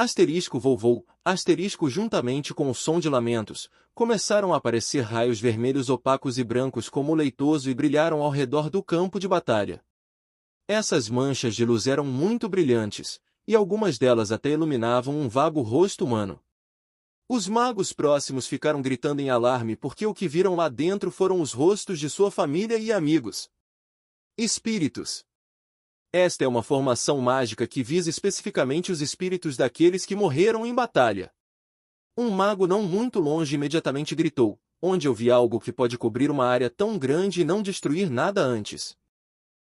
Asterisco vovô, asterisco juntamente com o som de lamentos, começaram a aparecer raios vermelhos opacos e brancos como leitoso e brilharam ao redor do campo de batalha. Essas manchas de luz eram muito brilhantes, e algumas delas até iluminavam um vago rosto humano. Os magos próximos ficaram gritando em alarme porque o que viram lá dentro foram os rostos de sua família e amigos. Espíritos. Esta é uma formação mágica que visa especificamente os espíritos daqueles que morreram em batalha. Um mago não muito longe imediatamente gritou, onde eu vi algo que pode cobrir uma área tão grande e não destruir nada antes.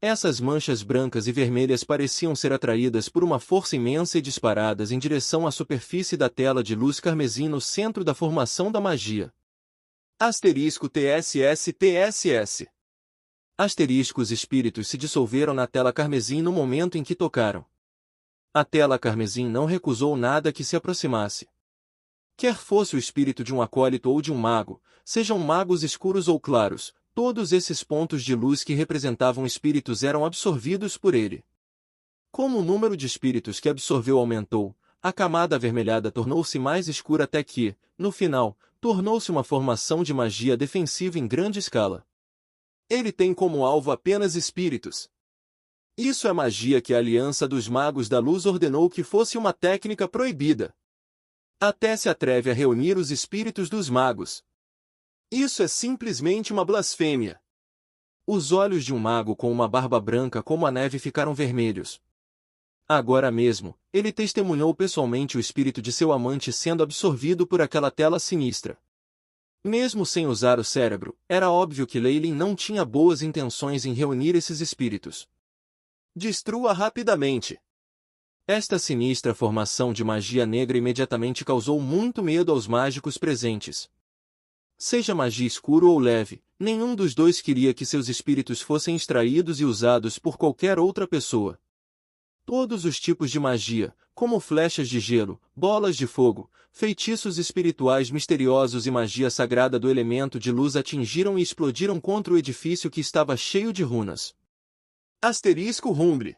Essas manchas brancas e vermelhas pareciam ser atraídas por uma força imensa e disparadas em direção à superfície da tela de luz carmesim no centro da formação da magia. Asterisco TSS TSS. Asteriscos espíritos se dissolveram na tela carmesim no momento em que tocaram. A tela carmesim não recusou nada que se aproximasse. Quer fosse o espírito de um acólito ou de um mago, sejam magos escuros ou claros, todos esses pontos de luz que representavam espíritos eram absorvidos por ele. Como o número de espíritos que absorveu aumentou, a camada avermelhada tornou-se mais escura até que, no final, tornou-se uma formação de magia defensiva em grande escala. Ele tem como alvo apenas espíritos. Isso é magia que a Aliança dos Magos da Luz ordenou que fosse uma técnica proibida. Até se atreve a reunir os espíritos dos magos. Isso é simplesmente uma blasfêmia. Os olhos de um mago com uma barba branca como a neve ficaram vermelhos. Agora mesmo, ele testemunhou pessoalmente o espírito de seu amante sendo absorvido por aquela tela sinistra. Mesmo sem usar o cérebro, era óbvio que Leylin não tinha boas intenções em reunir esses espíritos. Destrua rapidamente. Esta sinistra formação de magia negra imediatamente causou muito medo aos mágicos presentes. Seja magia escura ou leve, nenhum dos dois queria que seus espíritos fossem extraídos e usados por qualquer outra pessoa. Todos os tipos de magia, como flechas de gelo, bolas de fogo, feitiços espirituais misteriosos e magia sagrada do elemento de luz atingiram e explodiram contra o edifício que estava cheio de runas. Asterisco Rumble.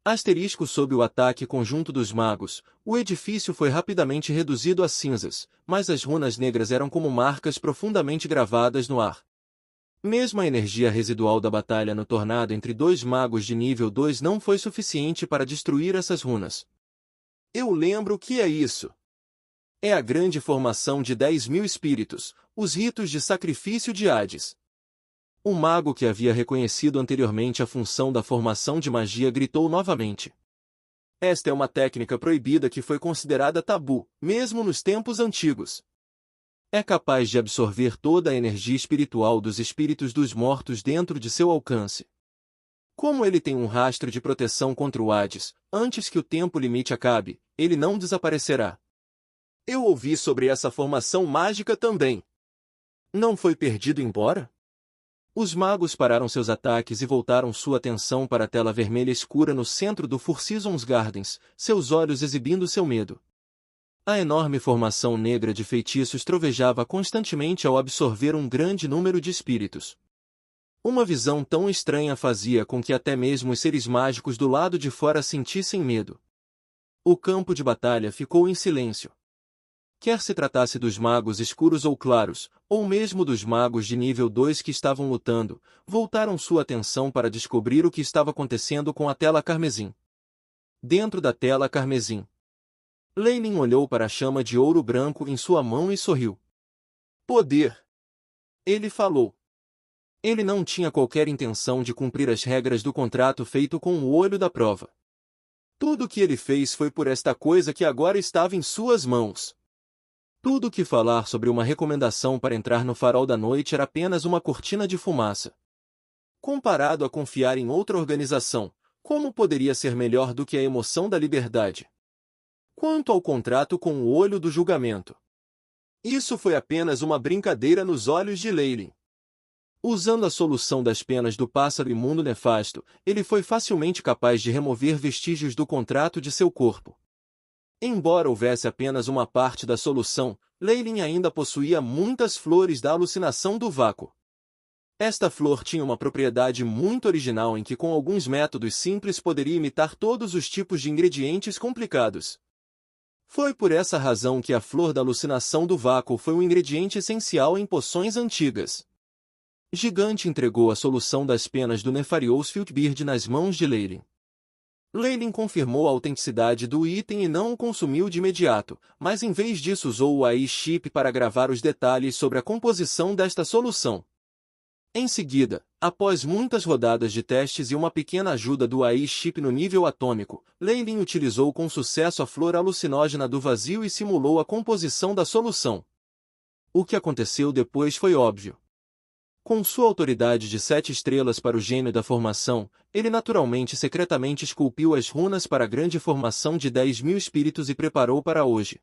Asterisco sob o ataque conjunto dos magos, o edifício foi rapidamente reduzido a cinzas, mas as runas negras eram como marcas profundamente gravadas no ar. Mesmo a energia residual da batalha no tornado entre dois magos de nível 2 não foi suficiente para destruir essas runas. Eu lembro o que é isso. É a grande formação de 10.000 espíritos, os ritos de sacrifício de Hades. O mago que havia reconhecido anteriormente a função da formação de magia gritou novamente. Esta é uma técnica proibida que foi considerada tabu, mesmo nos tempos antigos. É capaz de absorver toda a energia espiritual dos espíritos dos mortos dentro de seu alcance. Como ele tem um rastro de proteção contra o Hades, antes que o tempo limite acabe, ele não desaparecerá. Eu ouvi sobre essa formação mágica também. Não foi perdido embora? Os magos pararam seus ataques e voltaram sua atenção para a tela vermelha escura no centro do Four Seasons Gardens, seus olhos exibindo seu medo. A enorme formação negra de feitiços trovejava constantemente ao absorver um grande número de espíritos. Uma visão tão estranha fazia com que até mesmo os seres mágicos do lado de fora sentissem medo. O campo de batalha ficou em silêncio. Quer se tratasse dos magos escuros ou claros, ou mesmo dos magos de nível 2 que estavam lutando, voltaram sua atenção para descobrir o que estava acontecendo com a tela carmesim. Dentro da tela carmesim, Leylin olhou para a chama de ouro branco em sua mão e sorriu. Poder! Ele falou. Ele não tinha qualquer intenção de cumprir as regras do contrato feito com o olho da prova. Tudo o que ele fez foi por esta coisa que agora estava em suas mãos. Tudo o que falar sobre uma recomendação para entrar no farol da noite era apenas uma cortina de fumaça. Comparado a confiar em outra organização, como poderia ser melhor do que a emoção da liberdade? Quanto ao contrato com o olho do julgamento, isso foi apenas uma brincadeira nos olhos de Leylin. Usando a solução das penas do pássaro imundo nefasto, ele foi facilmente capaz de remover vestígios do contrato de seu corpo. Embora houvesse apenas uma parte da solução, Leylin ainda possuía muitas flores da alucinação do vácuo. Esta flor tinha uma propriedade muito original em que com alguns métodos simples poderia imitar todos os tipos de ingredientes complicados. Foi por essa razão que a flor da alucinação do vácuo foi um ingrediente essencial em poções antigas. Gigante entregou a solução das penas do Nefarious Filtbeard nas mãos de Leyline. Leyline confirmou a autenticidade do item e não o consumiu de imediato, mas em vez disso usou o AI-chip para gravar os detalhes sobre a composição desta solução. Em seguida, após muitas rodadas de testes e uma pequena ajuda do AI-chip no nível atômico, Leyline utilizou com sucesso a flor alucinógena do vazio e simulou a composição da solução. O que aconteceu depois foi óbvio. Com sua autoridade de 7 estrelas para o gênio da formação, ele naturalmente secretamente esculpiu as runas para a grande formação de 10.000 espíritos e preparou para hoje.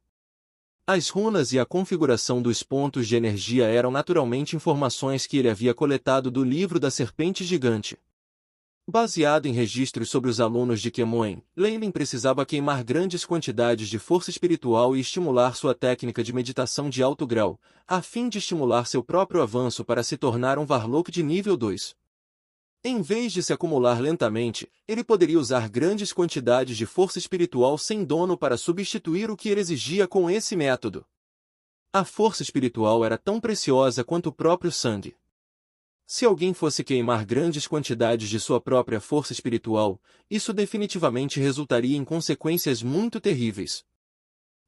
As runas e a configuração dos pontos de energia eram naturalmente informações que ele havia coletado do livro da Serpente Gigante. Baseado em registros sobre os alunos de Kemoen, Leyline precisava queimar grandes quantidades de força espiritual e estimular sua técnica de meditação de alto grau, a fim de estimular seu próprio avanço para se tornar um Varlock de nível 2. Em vez de se acumular lentamente, ele poderia usar grandes quantidades de força espiritual sem dono para substituir o que ele exigia com esse método. A força espiritual era tão preciosa quanto o próprio sangue. Se alguém fosse queimar grandes quantidades de sua própria força espiritual, isso definitivamente resultaria em consequências muito terríveis.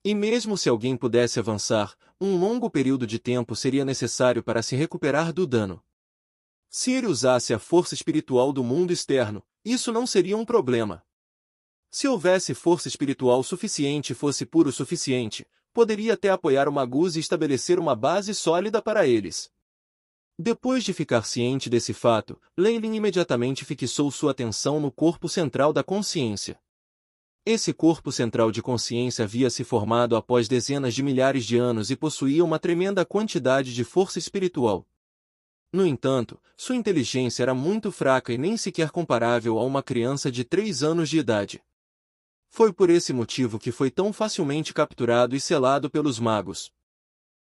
E mesmo se alguém pudesse avançar, um longo período de tempo seria necessário para se recuperar do dano. Se ele usasse a força espiritual do mundo externo, isso não seria um problema. Se houvesse força espiritual suficiente e fosse puro o suficiente, poderia até apoiar o Magus e estabelecer uma base sólida para eles. Depois de ficar ciente desse fato, Leyline imediatamente fixou sua atenção no corpo central da consciência. Esse corpo central de consciência havia se formado após dezenas de milhares de anos e possuía uma tremenda quantidade de força espiritual. No entanto, sua inteligência era muito fraca e nem sequer comparável a uma criança de 3 anos de idade. Foi por esse motivo que foi tão facilmente capturado e selado pelos magos.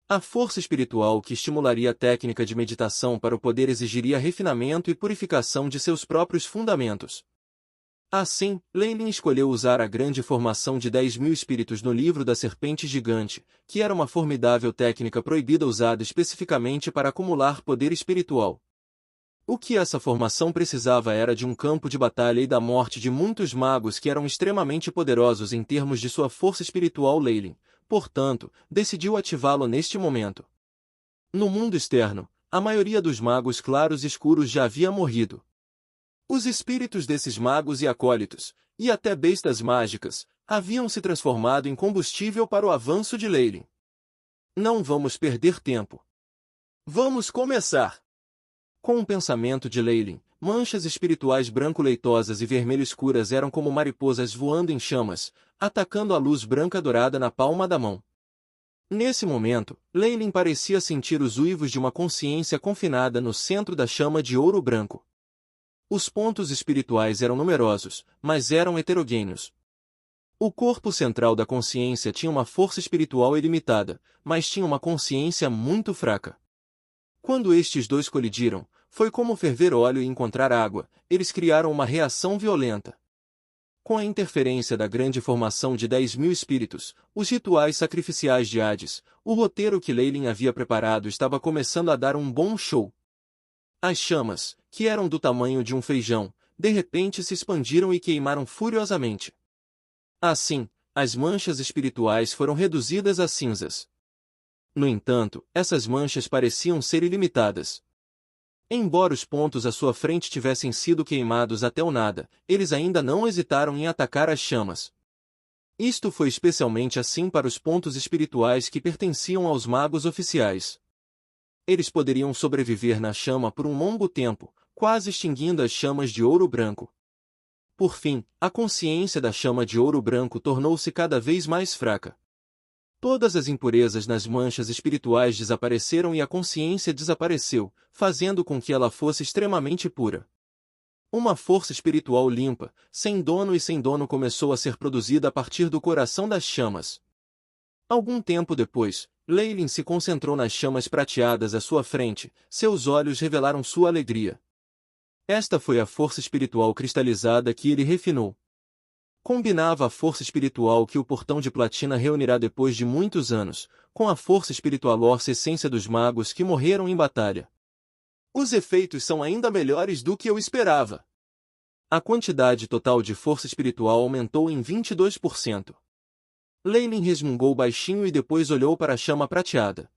A força espiritual que estimularia a técnica de meditação para o poder exigiria refinamento e purificação de seus próprios fundamentos. Assim, Leyline escolheu usar a grande formação de 10.000 espíritos no livro da Serpente Gigante, que era uma formidável técnica proibida usada especificamente para acumular poder espiritual. O que essa formação precisava era de um campo de batalha e da morte de muitos magos que eram extremamente poderosos em termos de sua força espiritual. Leyline, portanto, decidiu ativá-lo neste momento. No mundo externo, a maioria dos magos claros e escuros já havia morrido. Os espíritos desses magos e acólitos, e até bestas mágicas, haviam se transformado em combustível para o avanço de Leyline. Não vamos perder tempo. Vamos começar! Com o pensamento de Leyline, manchas espirituais branco-leitosas e vermelho-escuras eram como mariposas voando em chamas, atacando a luz branca dourada na palma da mão. Nesse momento, Leyline parecia sentir os uivos de uma consciência confinada no centro da chama de ouro branco. Os pontos espirituais eram numerosos, mas eram heterogêneos. O corpo central da consciência tinha uma força espiritual ilimitada, mas tinha uma consciência muito fraca. Quando estes dois colidiram, foi como ferver óleo e encontrar água, eles criaram uma reação violenta. Com a interferência da grande formação de 10.000 espíritos, os rituais sacrificiais de Hades, o roteiro que Leyline havia preparado estava começando a dar um bom show. As chamas, que eram do tamanho de um feijão, de repente se expandiram e queimaram furiosamente. Assim, as manchas espirituais foram reduzidas a cinzas. No entanto, essas manchas pareciam ser ilimitadas. Embora os pontos à sua frente tivessem sido queimados até o nada, eles ainda não hesitaram em atacar as chamas. Isto foi especialmente assim para os pontos espirituais que pertenciam aos magos oficiais. Eles poderiam sobreviver na chama por um longo tempo, quase extinguindo as chamas de ouro branco. Por fim, a consciência da chama de ouro branco tornou-se cada vez mais fraca. Todas as impurezas nas manchas espirituais desapareceram e a consciência desapareceu, fazendo com que ela fosse extremamente pura. Uma força espiritual limpa, sem dono e sem dono começou a ser produzida a partir do coração das chamas. Algum tempo depois, Leyline se concentrou nas chamas prateadas à sua frente, seus olhos revelaram sua alegria. Esta foi a força espiritual cristalizada que ele refinou. Combinava a força espiritual que o portão de platina reunirá depois de muitos anos, com a força espiritual Orsa essência dos magos que morreram em batalha. Os efeitos são ainda melhores do que eu esperava. A quantidade total de força espiritual aumentou em 22%. Leyline resmungou baixinho e depois olhou para a chama prateada.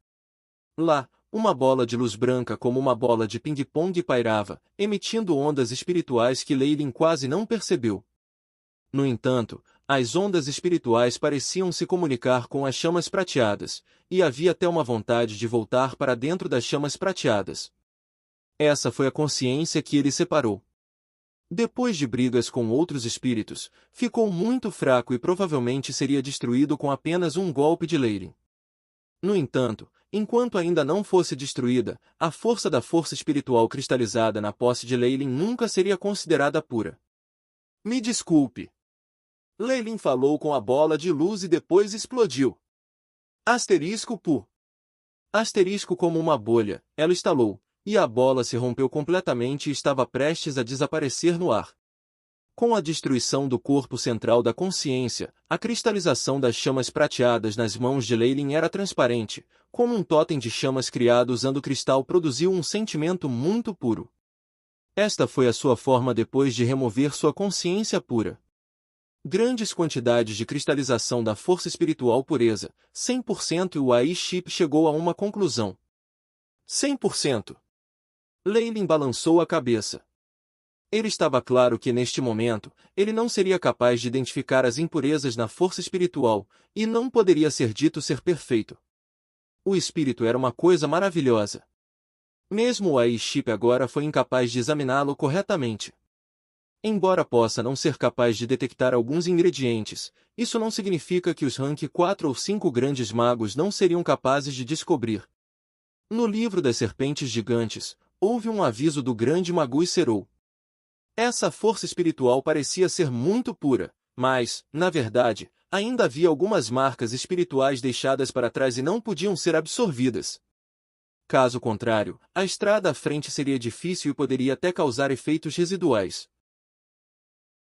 Lá, uma bola de luz branca como uma bola de ping-pong pairava, emitindo ondas espirituais que Leyline quase não percebeu. No entanto, as ondas espirituais pareciam se comunicar com as chamas prateadas, e havia até uma vontade de voltar para dentro das chamas prateadas. Essa foi a consciência que ele separou. Depois de brigas com outros espíritos, ficou muito fraco e provavelmente seria destruído com apenas um golpe de Leyline. No entanto, enquanto ainda não fosse destruída, a força da força espiritual cristalizada na posse de Leyline nunca seria considerada pura. Me desculpe. Leyline falou com a bola de luz e depois explodiu. Asterisco pu. Asterisco como uma bolha, ela estalou, e a bola se rompeu completamente e estava prestes a desaparecer no ar. Com a destruição do corpo central da consciência, a cristalização das chamas prateadas nas mãos de Leyline era transparente, como um totem de chamas criado usando cristal produziu um sentimento muito puro. Esta foi a sua forma depois de remover sua consciência pura. Grandes quantidades de cristalização da força espiritual pureza, 100% e o AI-chip chegou a uma conclusão. 100%. Leyline balançou a cabeça. Ele estava claro que neste momento, ele não seria capaz de identificar as impurezas na força espiritual, e não poderia ser dito ser perfeito. O espírito era uma coisa maravilhosa. Mesmo o AI-chip agora foi incapaz de examiná-lo corretamente. Embora possa não ser capaz de detectar alguns ingredientes, isso não significa que os rank 4 ou 5 grandes magos não seriam capazes de descobrir. No livro das serpentes gigantes, houve um aviso do grande Magus Serou. Essa força espiritual parecia ser muito pura, mas, na verdade, ainda havia algumas marcas espirituais deixadas para trás e não podiam ser absorvidas. Caso contrário, a estrada à frente seria difícil e poderia até causar efeitos residuais.